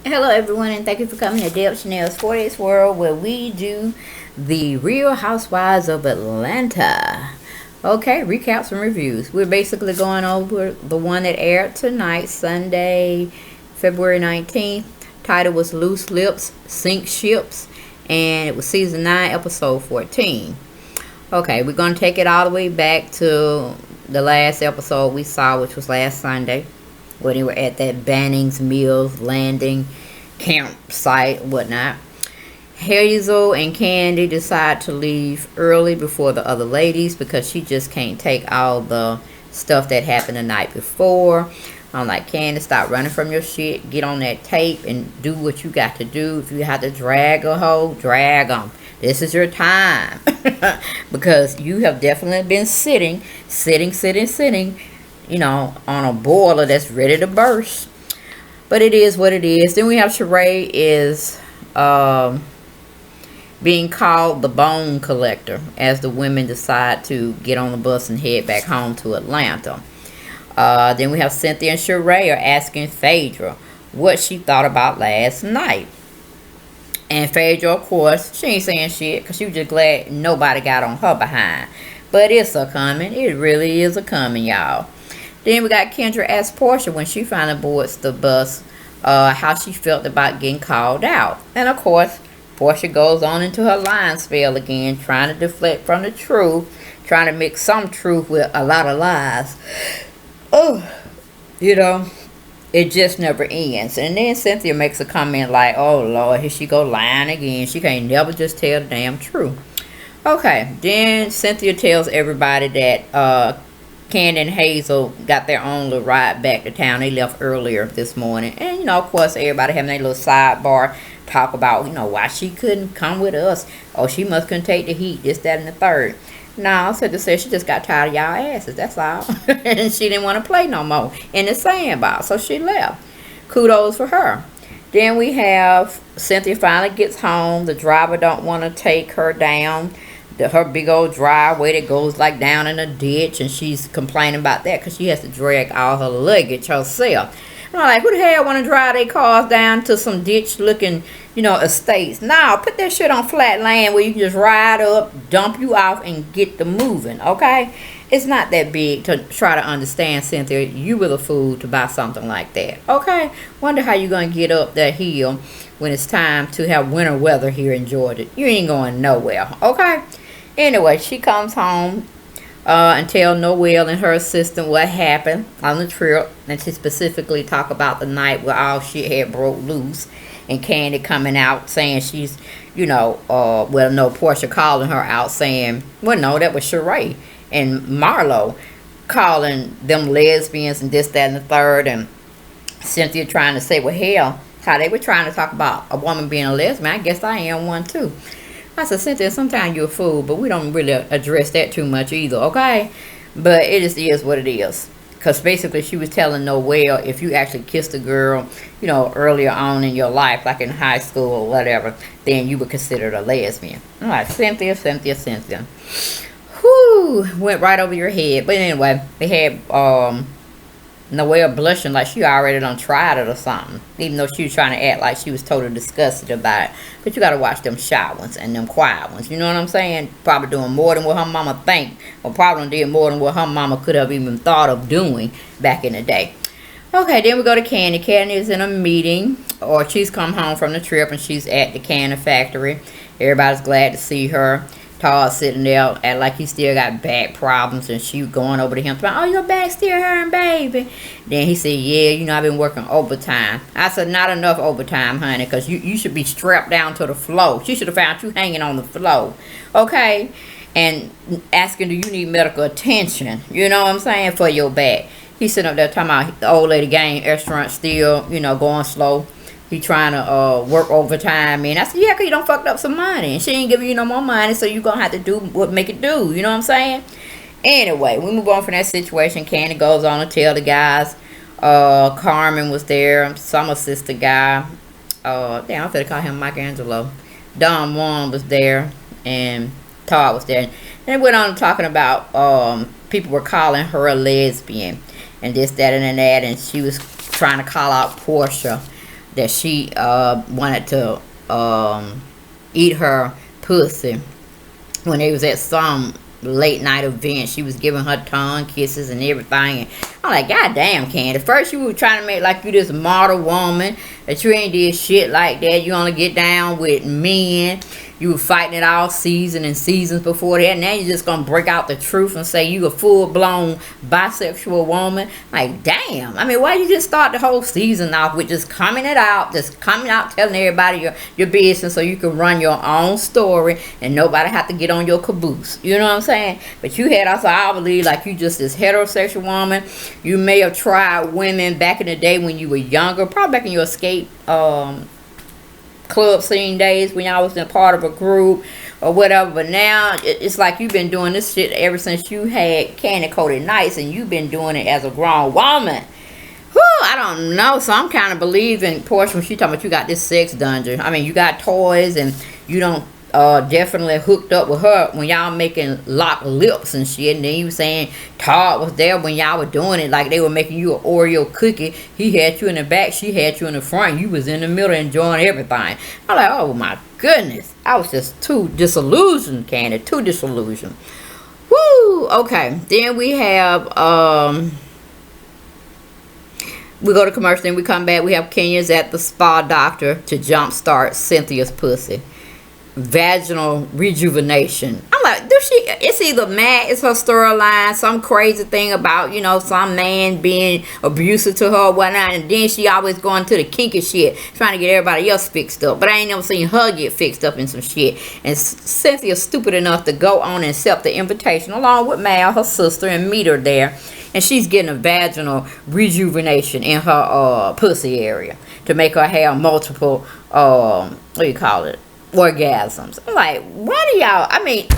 Hello everyone, and thank you for coming to Deb Chanel's 40s World, where we do the Real Housewives of Atlanta. Okay, recaps and reviews. We're basically going over the one that aired tonight, Sunday, February 19th. Title was Loose Lips, Sink Ships, and it was season 9, episode 14. Okay, we're going to take it all the way back to the last episode we saw, which was last Sunday, when they were at that Bannings Mills Landing campsite, whatnot. Hazel and Candy decide to leave early before the other ladies because she just can't take all the stuff that happened the night before. I'm like, Candy, stop running from your shit. Get on that tape and do what you got to do. If you have to drag a hoe, drag them. This is your time. Because you have definitely been sitting, on a boiler that's ready to burst. But it is what it is. Then we have Sheree is being called the bone collector as the women decide to get on the bus and head back home to Atlanta. Then we have Cynthia and Sheree are asking Phaedra what she thought about last night. And Phaedra, of course, she ain't saying shit because she was just glad nobody got on her behind. But it's a coming. It really is a coming, y'all. Then we got Kendra ask Portia when she finally boards the bus how she felt about getting called out. And of course, Portia goes on into her line spell again, trying to deflect from the truth, trying to mix some truth with a lot of lies. Oh, it just never ends. And then Cynthia makes a comment like, oh Lord, here she go lying again. She can't never just tell the damn truth. Okay, then Cynthia tells everybody that Candy and Hazel got their own little ride back to town. They left earlier this morning. And, of course, everybody having their little sidebar talk about, why she couldn't come with us. Oh, she must couldn't take the heat, this, that, and the third. No, Cynthia said she just got tired of y'all asses, that's all. And she didn't want to play no more in the sandbox, so she left. Kudos for her. Then we have Cynthia finally gets home. The driver don't want to take her down her big old driveway that goes like down in a ditch, and she's complaining about that because she has to drag all her luggage herself. I'm like, who the hell want to drive their cars down to some ditch looking, estates? No, put that shit on flat land where you can just ride up, dump you off, and get the moving, okay? It's not that big to try to understand, Cynthia. You were the fool to buy something like that, okay? Wonder how you're going to get up that hill when it's time to have winter weather here in Georgia. You ain't going nowhere, okay? Anyway, she comes home and tell Noelle and her assistant what happened on the trip. And she specifically talk about the night where all shit had broke loose. And Candy coming out saying she's, Portia calling her out saying, well, no, that was Sheree. And Marlo calling them lesbians and this, that, and the third. And Cynthia trying to say, well, hell, how they were trying to talk about a woman being a lesbian. I guess I am one, too. I said, Cynthia, sometimes you're a fool, but we don't really address that too much either, okay? But it just is what it is. Because basically she was telling Noelle, if you actually kissed a girl, earlier on in your life, like in high school or whatever, then you were considered a lesbian. I'm like, Cynthia. Whew, went right over your head. But anyway, they had Noelle blushing like she already done tried it or something. Even though she was trying to act like she was totally disgusted about it. But you gotta watch them shy ones and them quiet ones. You know what I'm saying? Probably doing more than what her mama think. Or probably did more than what her mama could have even thought of doing back in the day. Okay, then we go to Candy. Candy is in a meeting. Or she's come home from the trip and she's at the candy factory. Everybody's glad to see her. Todd sitting there acting like he still got back problems, and she going over to him saying, oh, your back still hurting, baby. Then he said, yeah, I've been working overtime. I said, not enough overtime, honey, because you should be strapped down to the floor. She should have found you hanging on the floor, okay? And asking, do you need medical attention, you know what I'm saying, for your back. He's sitting up there talking about the old lady gang restaurant still, going slow. He trying to work overtime. And I said, yeah, because you done fucked up some money. And she ain't giving you no more money, so you going to have to do what make it do. You know what I'm saying? Anyway, we move on from that situation. Candy goes on to tell the guys. Carmen was there. Summer sister guy. I'm going to call him Michelangelo. Don Juan was there. And Todd was there. And they went on talking about people were calling her a lesbian. And this, that, and that. And she was trying to call out Portia. that she wanted to eat her pussy when they was at some late night event. She was giving her tongue kisses and everything. And I'm like, God damn, Candy. First you were trying to make like you this model woman, that you ain't did shit like that. You only get down with men. You were fighting it all season and seasons before that. Now you're just gonna break out the truth and say you a full-blown bisexual woman. Like, damn. I mean, why you just start the whole season off with just coming out, telling everybody your business so you can run your own story and nobody have to get on your caboose. You know what I'm saying? But you had also, I believe, like you just this heterosexual woman. You may have tried women back in the day when you were younger, probably back in your escape club scene days when y'all was in part of a group or whatever. But now it's like you've been doing this shit ever since you had candy coated nights, and you've been doing it as a grown woman. Whew, I don't know. So I'm kind of believing Portia when she talking about you got this sex dungeon. I mean, you got toys and you don't definitely hooked up with her when y'all making locked lips and shit. And then you saying Todd was there when y'all were doing it, like they were making you an Oreo cookie. He had you in the back, she had you in the front. You was in the middle enjoying everything. I'm like, oh my goodness. I was just too disillusioned, Candy. Too disillusioned. Woo! Okay. Then we have we go to commercial, then we come back. We have Kenya's at the spa doctor to jumpstart Cynthia's pussy. Vaginal rejuvenation. I'm like, it's either mad, it's her storyline, some crazy thing about, you know, some man being abusive to her or whatnot, and then she always going to the kinky shit, trying to get everybody else fixed up. But I ain't never seen her get fixed up in some shit. And Cynthia's stupid enough to go on and accept the invitation along with Mal, her sister, and meet her there. And she's getting a vaginal rejuvenation in her pussy area to make her have multiple, what do you call it, orgasms. I'm like, why do y'all, I mean,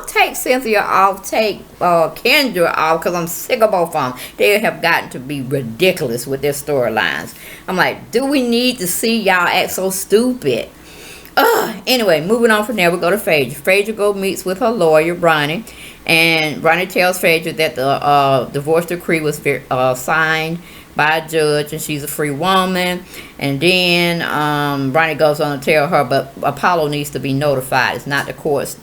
take Cynthia off, take Kendra off, because I'm sick of both of them. They have gotten to be ridiculous with their storylines. I'm like, do we need to see y'all act so stupid? Anyway, moving on from there, we go to Phaedra. Phaedra meets with her lawyer, Ronnie, and Ronnie tells Phaedra that the divorce decree was signed by a judge and she's a free woman. And then Ronnie goes on to tell her, but Apollo needs to be notified. It's not the court's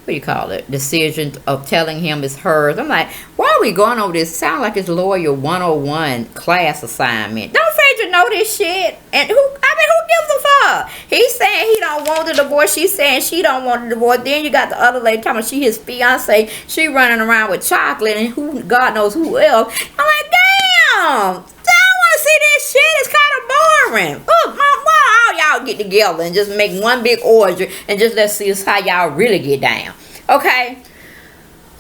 what do you call it, decision of telling him it's hers. I'm like, why are we going over this? Sound like it's lawyer 101 class assignment. Don't Phaedra know this shit? And who gives a fuck? He's saying he don't want the divorce. She's saying she don't want the divorce. Then you got the other lady talking about she his fiance. She running around with chocolate and who God knows who else. I'm like, damn, I don't want to see this shit. It's kind of boring. Why all y'all get together and just make one big orgy and just let's see how y'all really get down. Okay?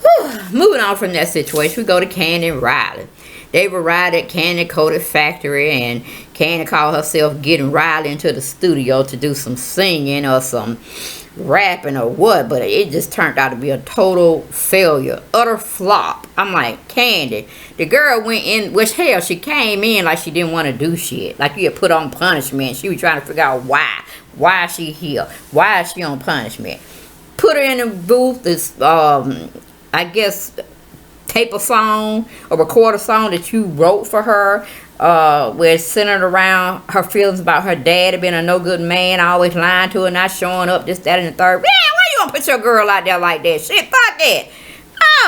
Whew. Moving on from that situation, we go to Candy and Riley. They were riding at Candy Coated Factory, and Candy called herself getting Riley into the studio to do some singing or some rapping or what, but it just turned out to be a total failure, utter flop. I'm like, Candy, the girl went in, which hell, she came in like she didn't want to do shit, like you had put on punishment. She was trying to figure out why is she here, why is she on punishment. Put her in the booth, this I guess tape a song or record a song that you wrote for her, where it's centered around her feelings about her dad being a no good man, always lying to her, not showing up, this, that, and the third. Man, why you gonna put your girl out there like that? Shit, fuck that.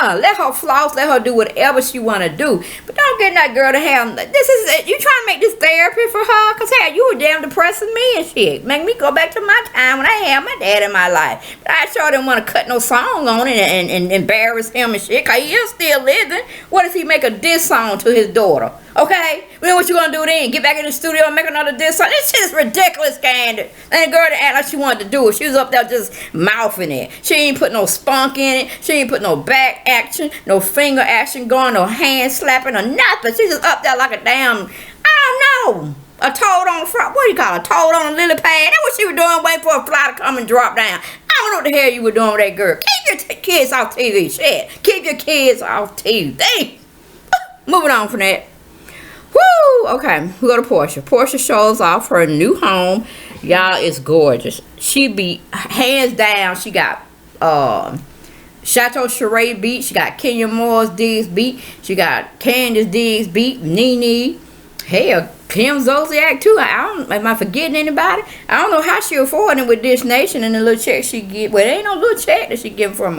Let her floss, let her do whatever she want to do. But don't get that girl to have, this is it. You trying to make this therapy for her? Because, hell, you were damn depressing me and shit. Make me go back to my time when I had my dad in my life. But I sure didn't want to cut no song on it and embarrass him and shit. Because he is still living. What if he make a diss song to his daughter? Okay? Then what you going to do then? Get back in the studio and make another diss song? This shit is ridiculous, Candy. And the girl that act like she wanted to do it. She was up there just mouthing it. She ain't put no spunk in it. She ain't put no back action, no finger action going, no hand slapping or nothing. She just up there like a damn, I don't know, a toad on the front. What do you call it? A toad on a lily pad? That's what she was doing, waiting for a fly to come and drop down. I don't know what the hell you were doing with that girl. Keep your kids off TV. Shit. Keep your kids off TV. Moving on from that. Woo! Okay, we go to Portia. Portia shows off her new home. Y'all, it's gorgeous. She be, hands down, she got Chateau Charade beat. She got Kenya Moore's Diggs beat. She got Candace Diggs beat. Nene. Hell, Kim Zolciak too. Am I forgetting anybody? I don't know how she affording with Dish Nation and the little check she get. Well, there ain't no little check that she getting from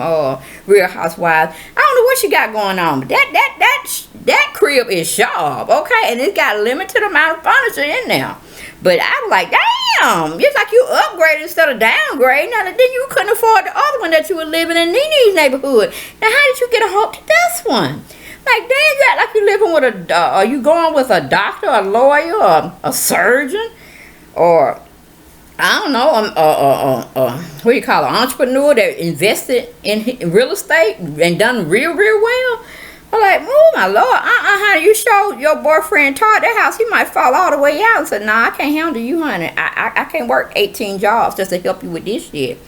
Real Housewives. I don't know what she got going on, but that crib is sharp, okay, and it's got a limited amount of furniture in there. But I was like, damn, it's like you upgraded instead of downgrading. Now then you couldn't afford the other one that you were living in Nene's neighborhood. Now how did you get a hold to this one? Like, damn, you act like you living with are you going with a doctor, a lawyer, or a surgeon, or I don't know, what do you call it, an entrepreneur that invested in real estate and done real well? I'm like, oh my Lord, honey, you showed your boyfriend Todd that house, he might fall all the way out. I said, nah, I can't handle you, honey. I can't work 18 jobs just to help you with this shit.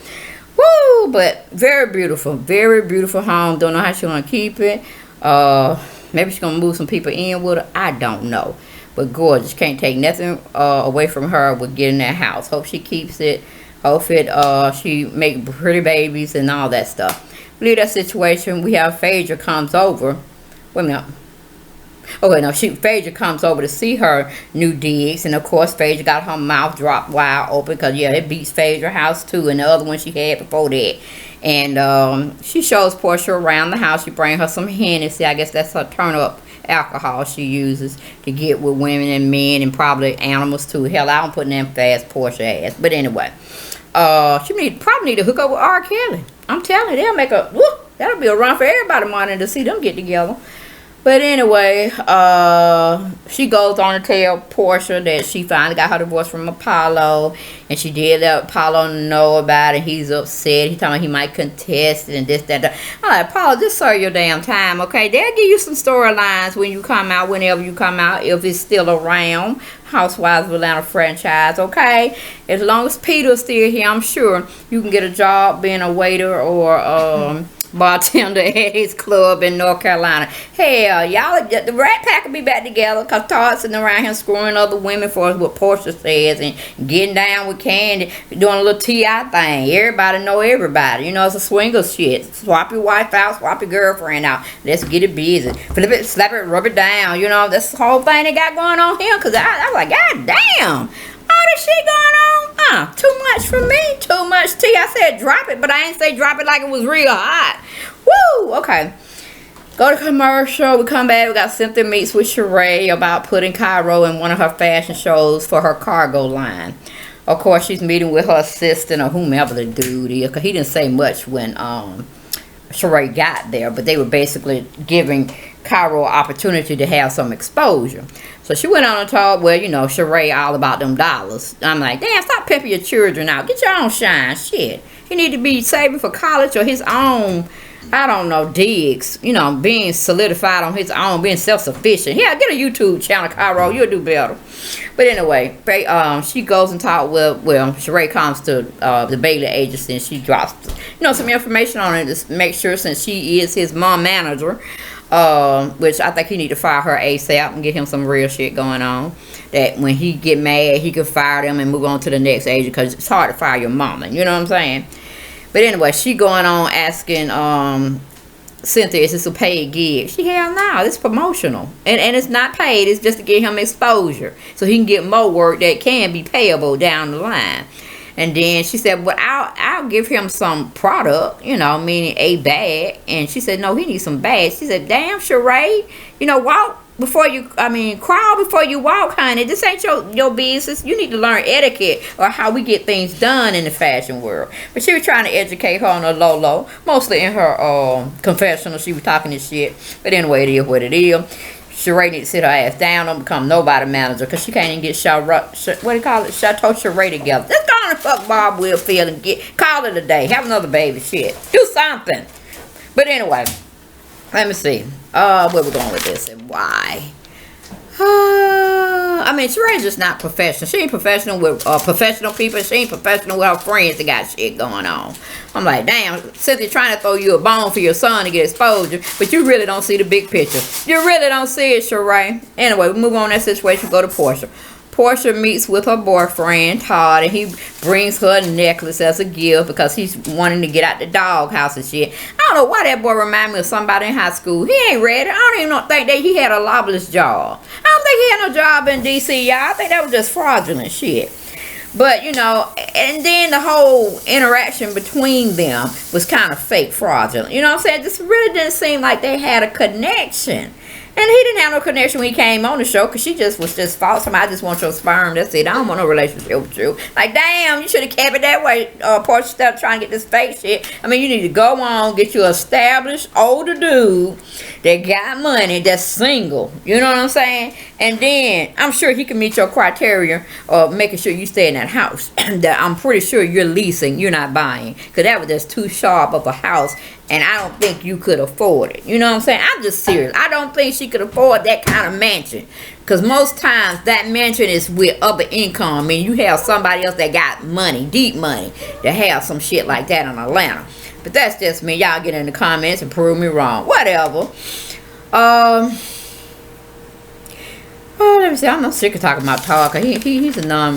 Woo, but very beautiful home. Don't know how she's gonna keep it. Maybe she's gonna move some people in with her. I don't know. But gorgeous. Can't take nothing away from her with getting that house. Hope she keeps it. Hope she make pretty babies and all that stuff. Leave that situation. We have Phaedra comes over. Wait a minute. Okay, no, Phaedra comes over to see her new digs, and of course Phaedra got her mouth dropped wide open because yeah, it beats Phaedra's house too, and the other one she had before that. And she shows Portia around the house. She bring her some Hennessy. I guess that's her turn up alcohol she uses to get with women and men and probably animals too. Hell, I don't put them fast Portia ass. But anyway, she probably need to hook up with R. Kelly. I'm telling you, they'll make a that'll be a run for everybody morning to see them get together. But anyway, she goes on to tell Portia that she finally got her divorce from Apollo, and she did let Apollo know about it. He's upset. He's talking about he might contest it and this, that. I'm like, Apollo, just serve your damn time, okay? They'll give you some storylines when you come out, whenever you come out, if it's still around. Housewives of Atlanta franchise, okay? As long as Peter's still here, I'm sure you can get a job being a waiter or bartender at his club in North Carolina. Hell, y'all, the Rat Pack will be back together because Todd's sitting around here screwing other women for us, what Portia says, and getting down with Candy, doing a little T.I. thing. Everybody know everybody. You know, it's a swinger shit. Swap your wife out, swap your girlfriend out. Let's get it busy. Flip it, slap it, rub it down. You know, that's the whole thing they got going on here because I was like, God damn. All this shit going on? Too much for me. Too much tea. I said drop it, but I ain't say drop it like it was real hot. Woo! Okay. Go to commercial. We come back. We got Cynthia meets with Sheree about putting Cairo in one of her fashion shows for her cargo line. Of course, she's meeting with her assistant or whomever the dude is, because he didn't say much when Sheree got there, but they were basically giving Cairo an opportunity to have some exposure. So she went on and told, well, you know, Sheree all about them dollars. I'm like, damn, stop pimping your children out. Get your own shine. Shit. He need to be saving for college or his own, I don't know, digs. You know, being solidified on his own, being self-sufficient. Yeah, get a YouTube channel, Cairo. You'll do better. But anyway, she goes and talks with, well, Sheree comes to the Bailey agency and she drops, you know, some information on it to make sure, since she is his mom manager, which I think he need to fire her ASAP and get him some real shit going on. That when he get mad, he can fire them and move on to the next agent, because it's hard to fire your mama. You know what I'm saying? But anyway, she going on asking Cynthia, is this a paid gig? She, hell no, it's promotional. And it's not paid. It's just to get him exposure so he can get more work that can be payable down the line. And then she said, well, I'll give him some product, you know, meaning a bag. And she said, no, he needs some bags. She said, damn, Sheree, you know, crawl before you walk, honey. This ain't your business. You need to learn etiquette or how we get things done in the fashion world. But she was trying to educate her on a low, mostly in her confessional. She was talking this shit. But anyway, it is what it is. Sheree need to sit her ass down, don't become nobody manager, because she can't even get Chateau Sheree together. Let's go on and fuck Bob Willfield and call it a day. Have another baby. Shit. Do something. But anyway, let me see. Where we going with this and why? I mean, Sheree's just not professional. She ain't professional with professional people. She ain't professional with her friends that got shit going on. I'm like, damn, Cynthia trying to throw you a bone for your son to get exposure, but you really don't see the big picture. You really don't see it, Sheree. Anyway, we move on that situation. Go to Portia. Portia meets with her boyfriend, Todd, and he brings her a necklace as a gift because he's wanting to get out the doghouse and shit. I don't know why that boy remind me of somebody in high school. He ain't ready. I don't even think that he had a lobbyist job. I don't think he had no job in D.C., y'all. I think that was just fraudulent shit. But, you know, and then the whole interaction between them was kind of fake fraudulent. You know what I'm saying? This really didn't seem like they had a connection. And he didn't have no connection when he came on the show because she just was just false. I just want your sperm. That's it. I don't want no relationship with you. Like, damn, you should have kept it that way. Portia, instead of trying to get this fake shit. I mean, you need to go on, get you an established older dude that got money, that's single. You know what I'm saying? And then I'm sure he can meet your criteria of making sure you stay in that house that I'm pretty sure you're leasing, you're not buying. Because that was just too sharp of a house. And I don't think you could afford it. You know what I'm saying? I'm just serious. I don't think she could afford that kind of mansion. Because most times that mansion is with other income. I mean, you have somebody else that got money, deep money, that have some shit like that in Atlanta. But that's just me. Y'all get in the comments and prove me wrong. Whatever. Oh, let me see. I'm not sick of talking about Talker. He's a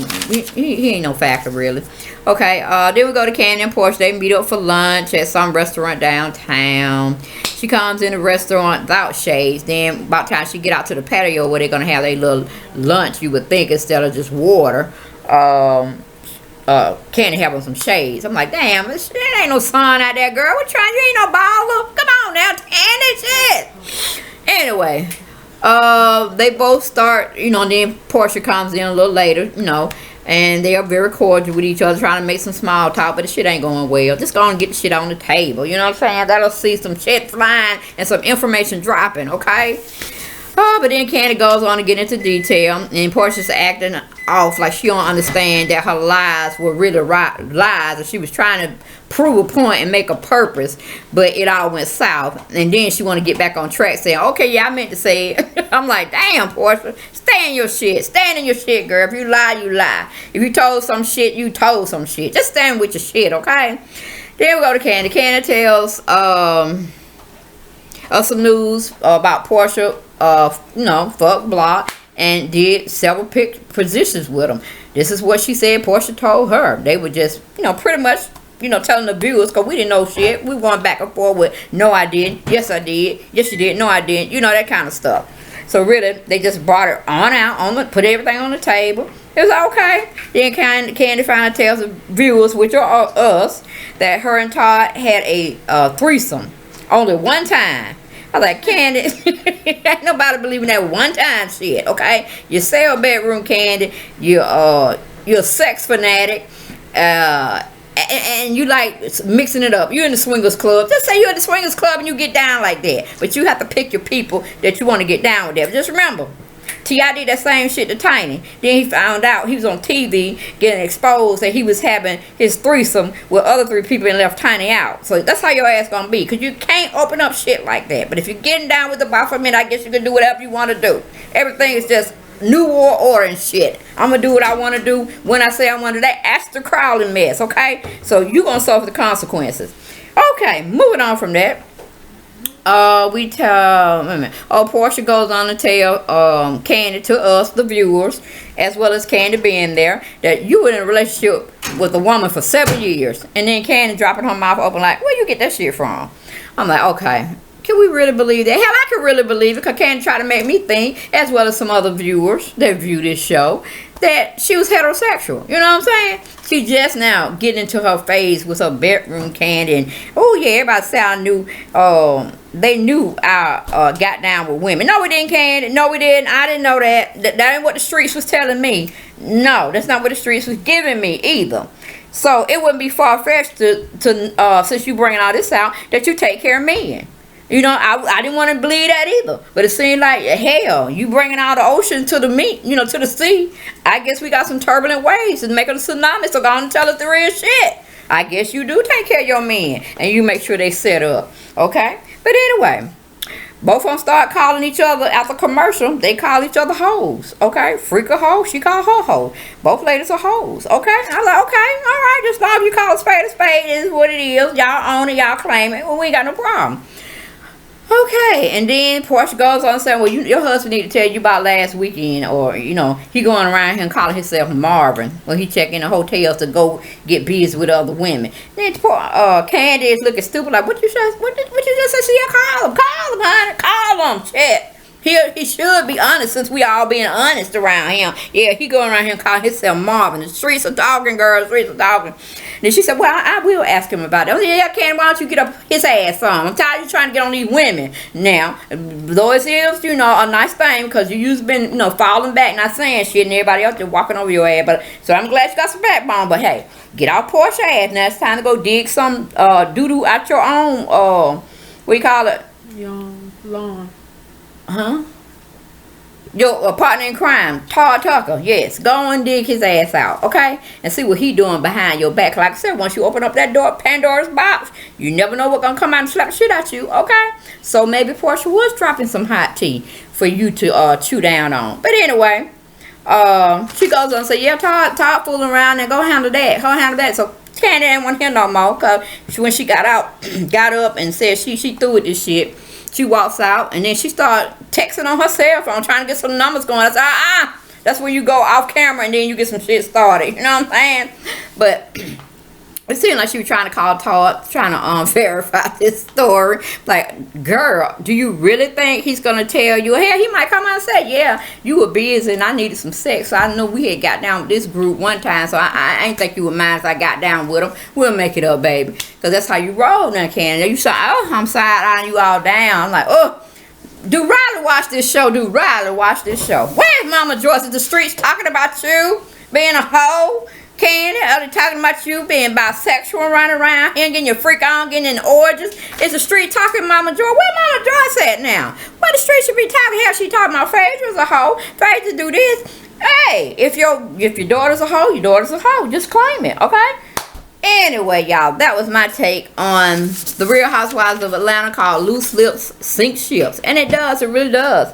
he ain't no factor really. Okay, then we go to Candy and Portia. They meet up for lunch at some restaurant downtown. She comes in the restaurant without shades. Then about time she get out to the patio where they're gonna have their little lunch, you would think, instead of just water. Candy having some shades. I'm like, damn, there ain't no sun out there, girl. What trying? You ain't no baller. Come on now, Candy, shit. Anyway. They both start, you know, and then Portia comes in a little later, you know, and they are very cordial with each other, trying to make some small talk, but the shit ain't going well. Just go and get the shit on the table, you know what I'm saying? That'll see some shit flying and some information dropping, okay? But then Candy goes on to get into detail, and Portia's acting off like she don't understand that her lies were really lies, and she was trying to prove a point and make a purpose, but it all went south. And then she want to get back on track, saying, "Okay, yeah, I meant to say it." I'm like, "Damn, Portia, stay in your shit. Stand in your shit, girl. If you lie, you lie. If you told some shit, you told some shit. Just stand with your shit, okay?" Then we go to Candy. Candy tells us some news about Portia. You know, fuck Block, and did several positions with him. This is what she said Portia told her. They were just, you know, pretty much, you know, telling the viewers, because we didn't know shit. We went back and forth with, no, I did. Yes, I did. Yes, you did. No, I didn't. You know, that kind of stuff. So really, they just brought it on out, put everything on the table. It was okay. Then Candy finally tells the viewers, which are us, that her and Todd had a threesome only one time. I was like, Candy, ain't nobody believing that one time shit, okay? You sell bedroom, Candy. You're a sex fanatic. And you like mixing it up. You're in the swingers club. Just say you're in the swingers club and you get down like that. But you have to pick your people that you want to get down with them. Just remember, T.I. did that same shit to Tiny. Then he found out he was on TV getting exposed that he was having his threesome with other 3 people and left Tiny out. So that's how your ass gonna be. Because you can't open up shit like that. But if you're getting down with the Baphomet, I guess you can do whatever you want to do. Everything is just New World Order and shit. I'm gonna do what I want to do when I say I want to do that. That's the Crowley mess, okay? So you gonna suffer the consequences. Okay, moving on from that. Portia goes on to tell Candy, to us, the viewers, as well as Candy being there, that you were in a relationship with a woman for 7 years. And then Candy dropping her mouth open like, where you get that shit from? I'm like, okay, can we really believe that? Hell, I can really believe it, because Candy tried to make me think, as well as some other viewers that view this show, that she was heterosexual. You know what I'm saying? She just now getting into her phase with her bedroom, Candy, and oh yeah, everybody said I knew. They knew I got down with women. No, we didn't, Candy. No, we didn't. I didn't know that. That ain't what the streets was telling me. No, that's not what the streets was giving me either. So it wouldn't be far-fetched to since you bringing all this out, that you take care of men. You know, I didn't want to believe that either. But it seemed like, hell, you bringing out the ocean to the to the sea. I guess we got some turbulent waves and making a tsunami, so go on and tell us the real shit. I guess you do take care of your men, and you make sure they set up, okay? But anyway, both of them start calling each other after commercial. They call each other hoes, okay? Freak a hoe, she called her hoe. Both ladies are hoes, okay? I was like, okay, all right, just as long as you call a spade is what it is. Y'all own it, y'all claim it. Well, we ain't got no problem. Okay, and then Portia goes on saying, well, your husband need to tell you about last weekend, or, you know, he going around here and calling himself Marvin when he check in the hotels to go get busy with other women. Then Candy is looking stupid like, what you just say? Call him, honey, call him, shit. He should be honest since we all being honest around him. Yeah, he going around here calling himself Marvin. The streets are talking, girl. The streets are talking. Then she said, well, I will ask him about it. I said, yeah, Candy, why don't you get up his ass on? I'm tired of you trying to get on these women. Now, though it is, you know, a nice thing because you've been, you know, falling back, not saying shit, and everybody else just walking over your ass. But so I'm glad you got some backbone. But hey, get out Portia ass. Now it's time to go dig some doo-doo out your own, what you call it? Your lawn. Huh? Your partner in crime, Todd Tucker, yes. Go and dig his ass out, okay? And see what he doing behind your back. Like I said, once you open up that door, Pandora's box, you never know what's gonna come out and slap the shit out you, okay? So maybe Portia was dropping some hot tea for you to chew down on. But anyway, she goes on and say, yeah, Todd fooling around and go handle that. Go handle that. So Candy didn't want to hear no more because when she got up and said she through with this shit. She walks out and then she started texting on her cell phone trying to get some numbers going. I said, that's where you go off camera and then you get some shit started. You know what I'm saying? But it seemed like she was trying to call Todd, trying to verify this story. Like, girl, do you really think he's going to tell you? Hell, he might come out and say, yeah, you were busy and I needed some sex. So I know we had got down with this group one time. So I ain't think you would mind if I got down with them. We'll make it up, baby. Because that's how you roll now, Candy. You say, oh, I'm side-eyeing you all down. I'm like, oh, do Riley watch this show? Do Riley watch this show? Where's Mama Joyce? Is the streets talking about you being a hoe? Candy, are they talking about you being bisexual, running around here, getting your freak on, getting in orgies? Is the street talking Mama Joy? Where Mama Joyce at now? Where the street should be talking? How she talking about Phaedra's a hoe? Phaedra do this. Hey, if your daughter's a hoe, your daughter's a hoe. Just claim it, okay? Anyway, y'all, that was my take on the Real Housewives of Atlanta called Loose Lips Sink Ships. And it does, it really does.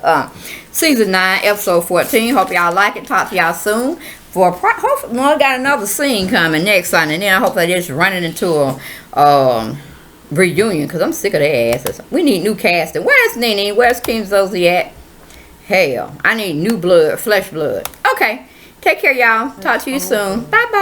Season 9, episode 14. Hope y'all like it. Talk to y'all soon. Hopefully, I got another scene coming next Sunday. And then I hope they just running into a reunion because I'm sick of their asses. We need new casting. Where's Nene? Where's Kim Zosie at? Hell, I need new blood, flesh blood. Okay, take care, y'all. Talk to you soon. Bye-bye.